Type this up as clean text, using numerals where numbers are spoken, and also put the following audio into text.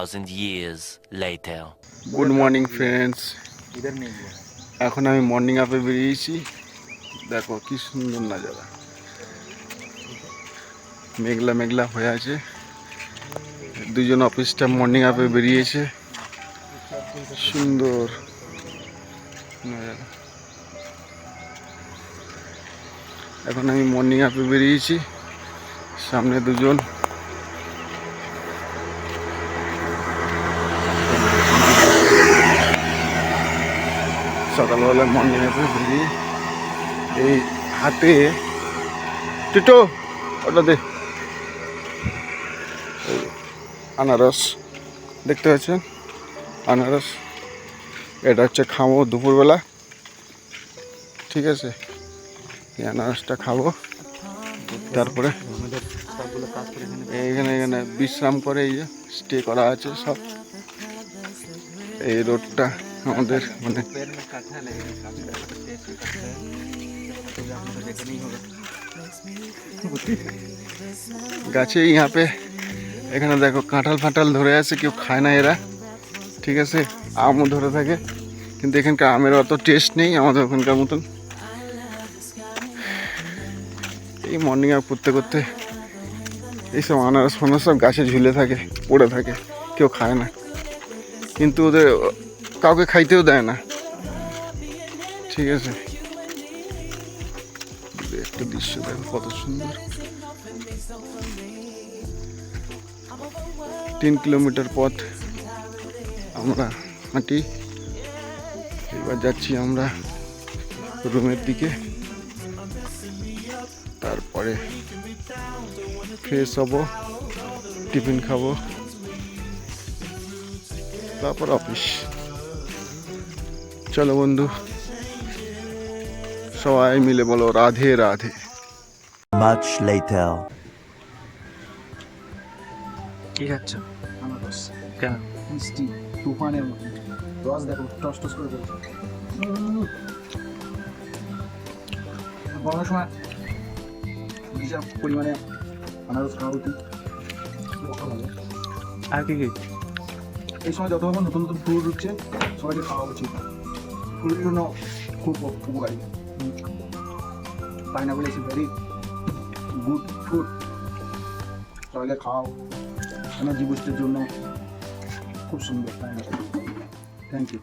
2,000 years later. Good morning friends, এখন আমি morning আপে বেরিয়েছি। দেখো কি সুন্দর নাজারা, মেঘলা মেঘলা হয়ে আছে। দুজন অফিসটা মর্নিং আপে বেরিয়েছে, সুন্দর নাজারা। এখন আমি মর্নিং আপে বেরিয়েছি, সামনে দুজন সকালবেলা মর্নিং আপে বেরিয়ে এই হাতে টিটো ওটা দে, আনারস দেখতে পাচ্ছেন, আনারস। এটা হচ্ছে খাবো দুপুরবেলা, ঠিক আছে? এই আনারসটা খাবো, তারপরে এখানে এখানে বিশ্রাম করে, এই যে স্টে করা আছে সব। এই রোডটা আমাদের মানে গাছে यहाँ पे এখানে দেখো কাঁঠাল ফাঁটাল ধরে আছে, কেউ খায় না এরা, ঠিক আছে? আমও ধরে থাকে, কিন্তু এখানকার আমের অত টেস্ট নেই আমাদের ওখানকার মতন। এই মর্নিং ওয়াক করতে করতে এইসব আনারস ফানারস সব গাছে ঝুলে থাকে, পড়ে থাকে, কেউ খায় না, কিন্তু ওদের কাউকে খাইতেও দেয় না, ঠিক আছে? একটা দৃশ্য দেখো কত সুন্দর। 3 কিলোমিটার পথ আমরা হাঁটি, এবার যাচ্ছি আমরা রুমের দিকে। তারপরে ফ্রেশ হব, টিফিন খাবো, তারপর অফিস। চলো বন্ধু, সবাই মিলে বলো রাধে রাধে। Much later. কি খাচ্ছ? আনারস কেন? মিষ্টি তুফানের মতো রস, দেখো টস টস করে বলছে। গরমের সময় যেসব পরিমাণে আনারস খাওয়া উচিত। আর কি কি? এই সময় যত রকম নতুন নতুন ফ্রুট উঠছে সবাইকে খাওয়া উচিত, ফ্রুটের জন্য খুব উপকারী। Pineapple is very good fruit, সবাইকে খাওয়াও, এনার্জি বুস্টের জন্য খুব সুন্দর পাইনাপল। Thank you.